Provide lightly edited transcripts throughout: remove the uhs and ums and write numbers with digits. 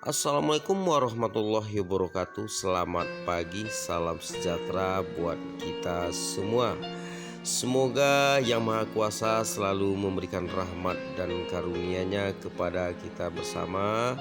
Assalamualaikum warahmatullahi wabarakatuh. Selamat pagi, salam sejahtera buat kita semua. Semoga Yang Maha Kuasa selalu memberikan rahmat dan karunia-Nya kepada kita bersama,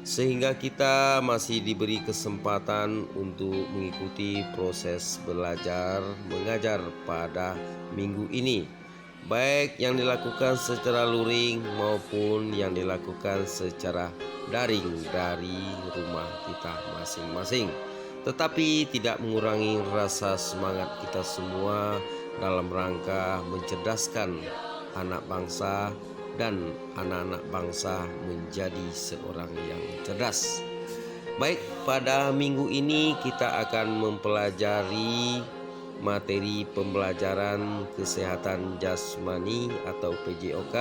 sehingga kita masih diberi kesempatan untuk mengikuti proses belajar mengajar pada minggu ini, baik yang dilakukan secara luring maupun yang dilakukan secara daring dari rumah kita masing-masing. Tetapi tidak mengurangi rasa semangat kita semua dalam rangka mencerdaskan anak bangsa dan anak-anak bangsa menjadi seorang yang cerdas. Baik, pada minggu ini kita akan mempelajari materi pembelajaran kesehatan jasmani atau PJOK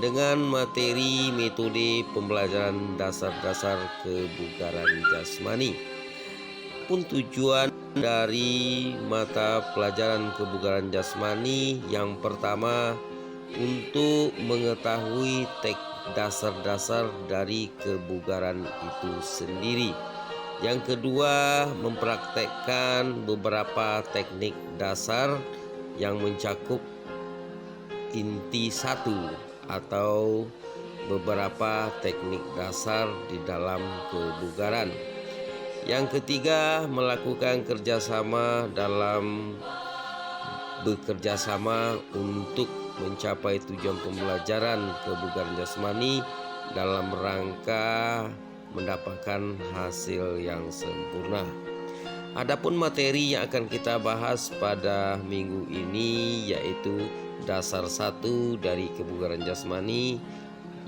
dengan materi metode pembelajaran dasar-dasar kebugaran jasmani. Pun tujuan dari mata pelajaran kebugaran jasmani yang pertama untuk mengetahui dasar-dasar dari kebugaran itu sendiri. Yang kedua, mempraktekkan beberapa teknik dasar yang mencakup inti satu atau beberapa teknik dasar di dalam kebugaran. Yang ketiga, melakukan kerjasama dalam bekerjasama untuk mencapai tujuan pembelajaran kebugaran jasmani dalam rangka mendapatkan hasil yang sempurna. Adapun materi yang akan kita bahas pada minggu ini yaitu dasar satu dari kebugaran jasmani.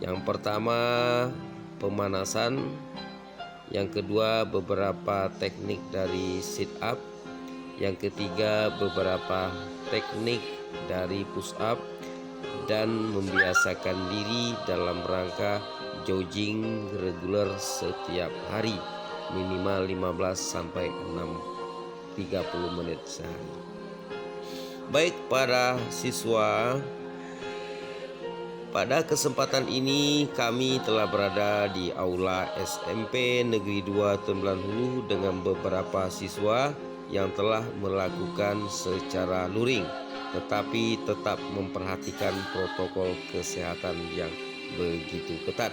Yang pertama, pemanasan. Yang kedua, beberapa teknik dari sit up. Yang ketiga, beberapa teknik dari push up, dan membiasakan diri dalam rangka jogging reguler setiap hari minimal 15 sampai 30 menit sehari. Baik para siswa, pada kesempatan ini kami telah berada di Aula SMP Negeri 2 Tembelan Hulu dengan beberapa siswa yang telah melakukan secara luring, tetapi tetap memperhatikan protokol kesehatan yang begitu ketat.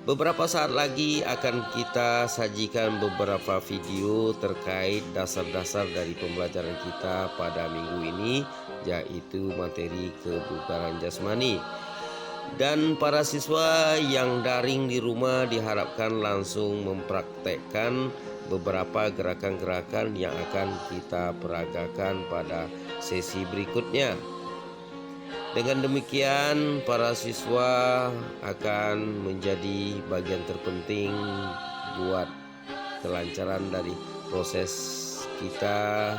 Beberapa saat lagi akan kita sajikan beberapa video terkait dasar-dasar dari pembelajaran kita pada minggu ini, yaitu materi kebugaran jasmani. Dan para siswa yang daring di rumah diharapkan langsung mempraktekkan beberapa gerakan-gerakan yang akan kita peragakan pada sesi berikutnya. Dengan demikian, para siswa akan menjadi bagian terpenting buat kelancaran dari proses kita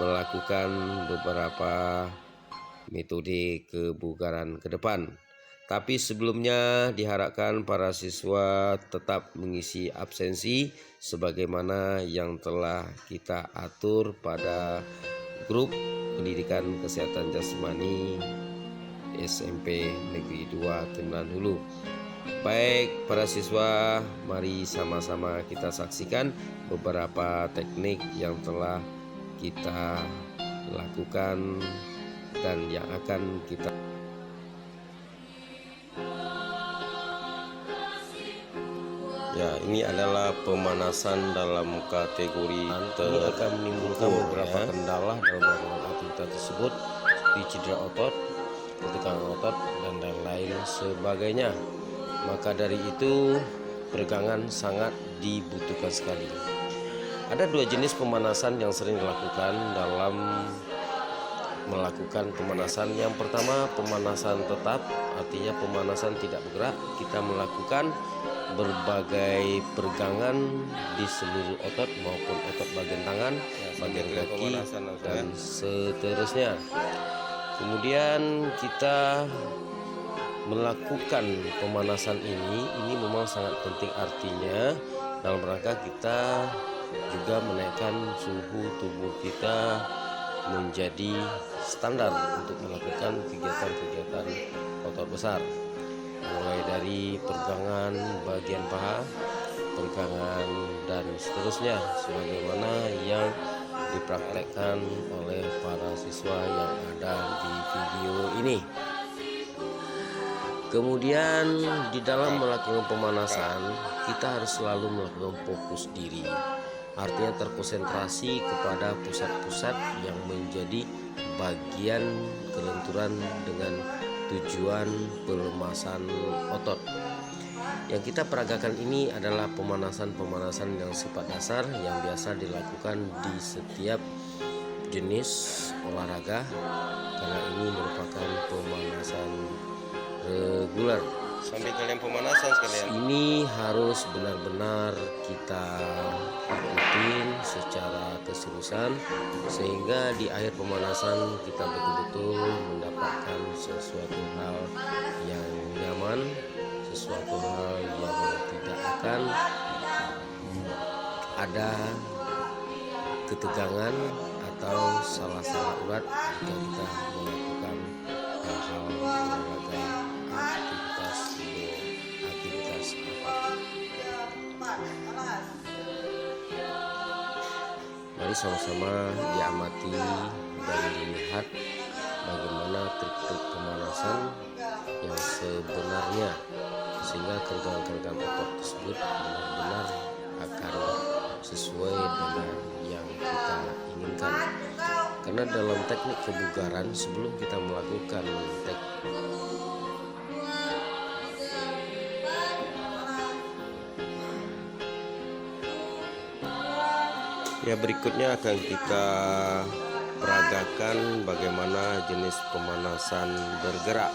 melakukan beberapa metode kebugaran ke depan. Tapi sebelumnya diharapkan para siswa tetap mengisi absensi sebagaimana yang telah kita atur pada grup pendidikan kesehatan jasmani SMP Negeri 2 Tembelan Hulu. Baik para siswa, mari sama-sama kita saksikan beberapa teknik yang telah kita lakukan dan yang akan kita. Ya, ini adalah pemanasan dalam kategori ini akan menimbulkan beberapa kendala dalam melakukan aktivitas tersebut, seperti cedera otot, ketegangan otot, dan lain-lain sebagainya. Maka dari itu peregangan sangat dibutuhkan sekali. Ada dua jenis pemanasan yang sering dilakukan dalam melakukan pemanasan. Yang pertama, pemanasan tetap, artinya pemanasan tidak bergerak. Kita melakukan berbagai peregangan di seluruh otot maupun otot bagian tangan, bagian kaki, dan seterusnya. Kemudian kita melakukan pemanasan ini memang sangat penting, artinya dalam rangka kita juga menaikkan suhu tubuh kita menjadi standar untuk melakukan kegiatan-kegiatan otot besar. mulai dari peregangan bagian paha, peregangan dan seterusnya, sebagaimana yang dipraktekkan oleh para siswa yang ada di video ini. Kemudian di dalam melakukan pemanasan, kita harus selalu melakukan fokus diri, artinya terkonsentrasi kepada pusat-pusat yang menjadi bagian kelenturan dengan tujuan pelemasan otot. Yang kita peragakan ini adalah pemanasan-pemanasan yang sifat dasar yang biasa dilakukan di setiap jenis olahraga, karena ini merupakan pemanasan reguler. Sambil kalian pemanasan sekalian, Ini harus benar-benar kita ikutin secara keseriusan, sehingga di akhir pemanasan kita betul-betul mendapatkan sesuatu hal yang nyaman, sesuatu hal yang tidak akan ada ketegangan atau salah-salah urat jika kita melakukan hal-hal olahraga, aktivitas apapun. Mari sama-sama diamati dan dilihat bagaimana trik-trik pemanasan yang sebenarnya, sehingga kerjaan-kerjaan otot tersebut benar-benar akan sesuai dengan yang kita inginkan. Karena dalam teknik kebugaran, sebelum kita melakukan berikutnya akan kita peragakan bagaimana jenis pemanasan bergerak.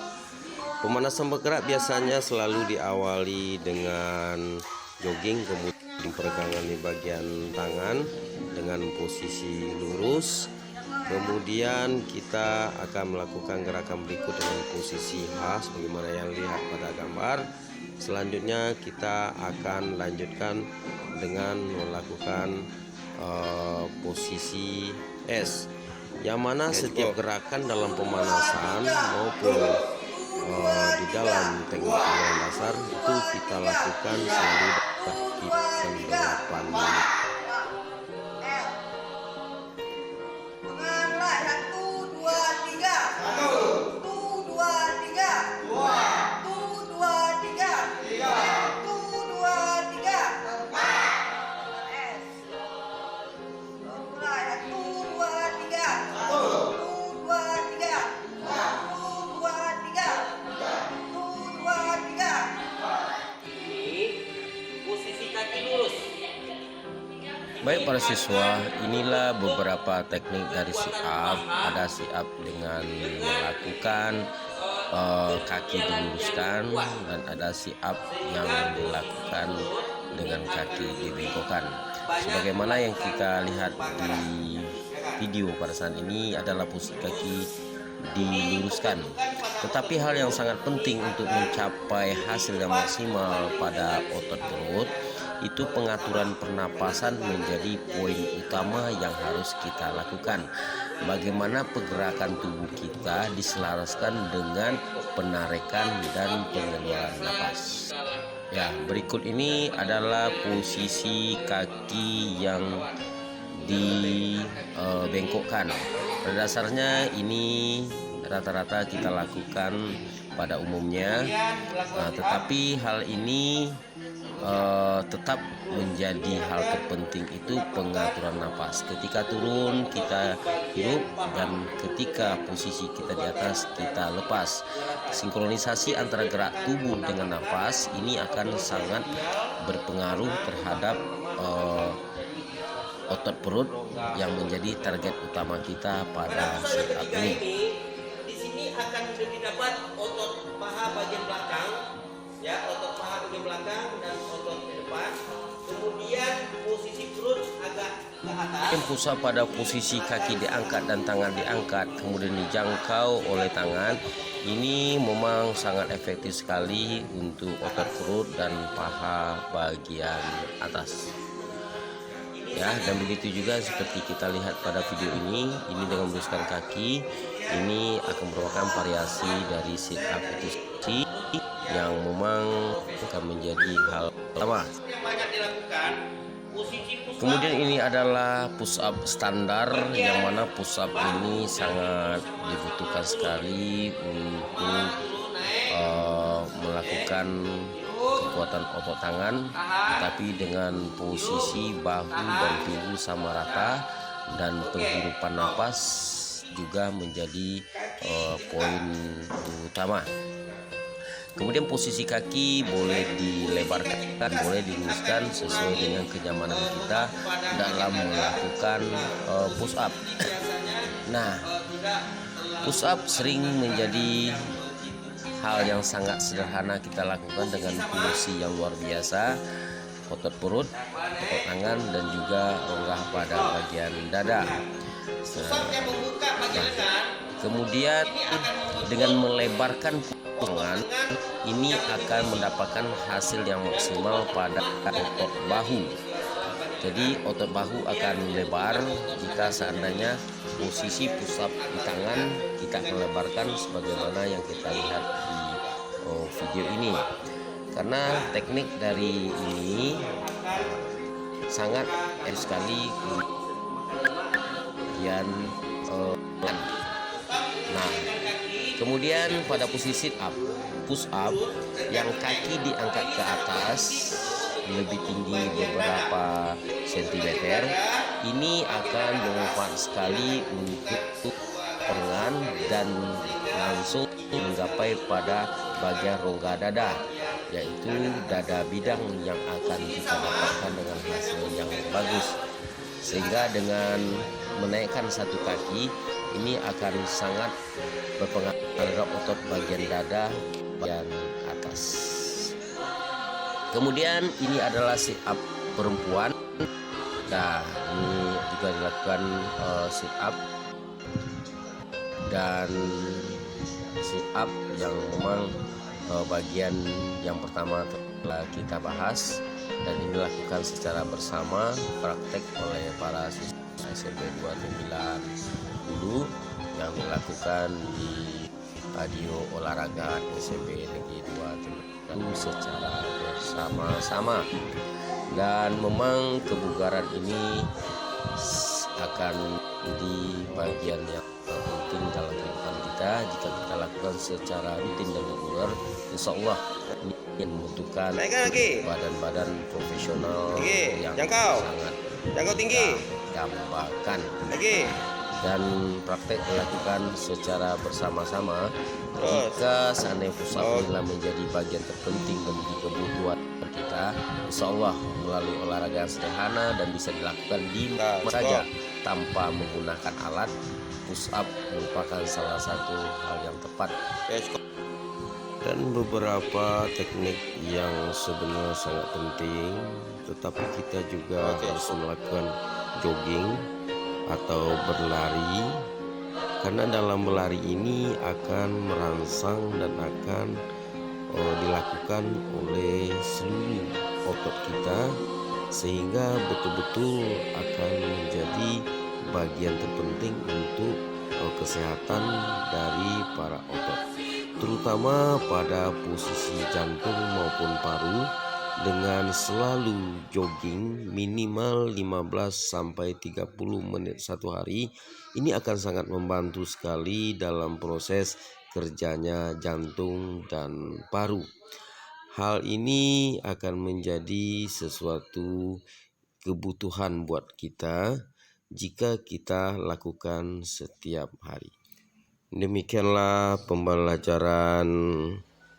Pemanasan bergerak biasanya selalu diawali dengan jogging, kemudian peregangan di bagian tangan dengan posisi lurus. Kemudian kita akan melakukan gerakan berikut dengan posisi H sebagaimana yang lihat pada gambar. Selanjutnya kita akan lanjutkan dengan melakukan posisi S, yang mana setiap gerakan dalam pemanasan maupun di dalam teknik pemanasan dasar itu kita lakukan selalu dalam 8 menit. Baik para siswa, inilah beberapa teknik dari sit up. Ada sit up dengan melakukan kaki diluruskan, dan ada sit up yang dilakukan dengan kaki dibengkokkan. Sebagaimana yang kita lihat di video pada saat ini adalah posisi kaki diluruskan. Tetapi hal yang sangat penting untuk mencapai hasil yang maksimal pada otot perut itu pengaturan pernapasan menjadi poin utama yang harus kita lakukan. Bagaimana pergerakan tubuh kita diselaraskan dengan penarikan dan pengeluaran napas. Ya, berikut ini adalah posisi kaki yang dibengkokkan. Pada dasarnya ini rata-rata kita lakukan pada umumnya, tetapi hal ini tetap menjadi hal terpenting itu pengaturan napas. Ketika turun kita hirup, dan ketika posisi kita di atas kita lepas. Sinkronisasi antara gerak tubuh dengan napas ini akan sangat berpengaruh terhadap otot perut yang menjadi target utama kita pada sit up ini. Di sini akan didapat otot paha bagian belakang, ya, otot paha bagian belakang dan otot di depan. Kemudian posisi perut agak ke atas. Pusat pada posisi kaki diangkat dan tangan diangkat, kemudian dijangkau oleh tangan. Ini memang sangat efektif sekali untuk otot perut dan paha bagian atas. Ya, dan begitu juga seperti kita lihat pada video ini dengan meluruskan kaki, ini akan merupakan variasi dari sit up itu. yang memang akan menjadi hal pertama. Yang banyak dilakukan, posisi push up. Kemudian ini adalah push up standar, yang mana push up ini sangat dibutuhkan sekali untuk melakukan kekuatan otot tangan, tapi dengan posisi bahu dan tubuh sama rata, dan penghirupan napas juga menjadi poin utama. Kemudian posisi kaki boleh dilebarkan, boleh diluruskan sesuai dengan kenyamanan kita dalam melakukan push up. Nah, push up sering menjadi hal yang sangat sederhana kita lakukan dengan fungsi yang luar biasa, otot perut, otot tangan, dan juga rongga pada bagian dada. Kemudian dengan melebarkan tangan ini akan mendapatkan hasil yang maksimal pada otot bahu. Jadi otot bahu akan lebar jika seandainya posisi push up di tangan kita akan lebarkan sebagaimana yang kita lihat di video ini. Karena teknik dari ini sangat sekali kemudian nah, kemudian pada posisi push up yang kaki diangkat ke atas lebih tinggi beberapa sentimeter, ini akan bermanfaat sekali untuk lengan dan langsung menggapai pada bagian rongga dada, yaitu dada bidang yang akan kita dapatkan dengan hasil yang bagus. Sehingga dengan menaikkan satu kaki ini akan sangat berpengaruh terhadap otot bagian dada bagian atas. Kemudian ini adalah sit up perempuan. Nah, ini juga dilakukan sit up, dan sit up yang memang bagian yang pertama telah kita bahas, dan ini dilakukan secara bersama praktek oleh para siswa SMP 29 dulu yang dilakukan di Stadio Olahraga SMP Negeri 2 secara bersama-sama. Dan memang kebugaran ini akan di bagian yang penting dalam kehidupan kita. Jika kita lakukan secara rutin dan reguler, insya Allah ini membutuhkan badan-badan profesional yang sangat tinggi, dambakan. lagi. Dan praktek dilakukan secara bersama-sama. Jika seandainya push up inilah menjadi bagian terpenting bagi kebutuhan kita, insya Allah melalui olahraga yang sederhana dan bisa dilakukan di mana saja tanpa menggunakan alat, push up merupakan salah satu hal yang tepat. Dan beberapa teknik yang sebenarnya sangat penting, tetapi kita juga harus melakukan jogging atau berlari, karena dalam berlari ini akan merangsang dan akan dilakukan oleh seluruh otot kita, sehingga betul-betul akan menjadi bagian terpenting untuk kesehatan dari para otot, terutama pada posisi jantung maupun paru. Dengan selalu jogging minimal 15-30 menit satu hari, ini akan sangat membantu sekali dalam proses kerjanya jantung dan paru. Hal ini akan menjadi sesuatu kebutuhan buat kita jika kita lakukan setiap hari. Demikianlah pembelajaran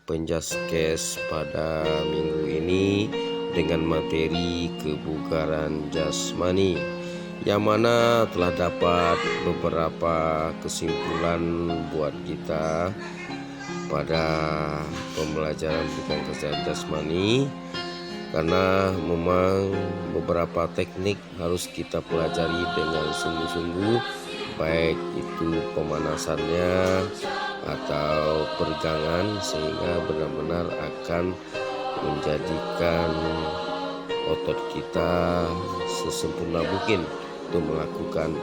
Penjaskes pada minggu ini dengan materi kebugaran jasmani, yang mana telah dapat beberapa kesimpulan buat kita pada pembelajaran bukan kesehatan jasmani, karena memang beberapa teknik harus kita pelajari dengan sungguh-sungguh, baik itu pemanasannya atau peregangan, sehingga benar-benar akan menjadikan otot kita sesempurna mungkin untuk melakukan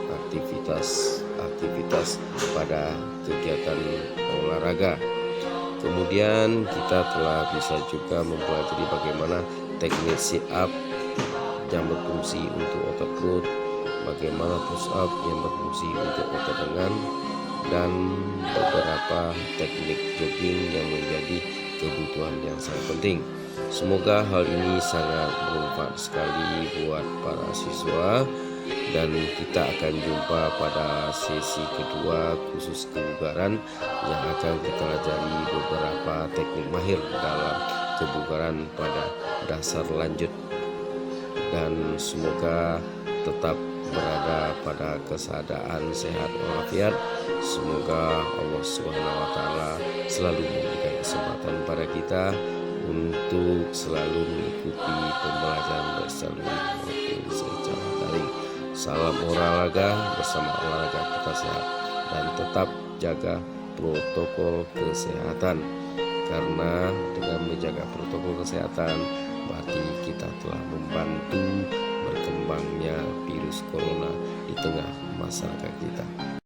aktivitas pada kegiatan olahraga. Kemudian kita telah bisa juga mempelajari bagaimana teknik sit up yang berfungsi untuk otot perut, bagaimana push up yang berfungsi untuk otot lengan, dan beberapa teknik jogging yang menjadi kebutuhan yang sangat penting. Semoga hal ini sangat bermanfaat sekali buat para siswa, dan kita akan jumpa pada sesi kedua khusus kebugaran yang akan kita pelajari beberapa teknik mahir dalam kebugaran pada dasar lanjut, dan semoga tetap berada pada keadaan sehat walafiat. Semoga Allah SWT selalu memberikan kesempatan pada kita untuk selalu mengikuti pembelajaran bersama maupun secara daring. Salam olahraga, bersama olahraga kita sehat, dan tetap jaga protokol kesehatan, karena dengan menjaga protokol kesehatan berarti kita telah membantu berkembangnya virus corona di tengah masyarakat kita.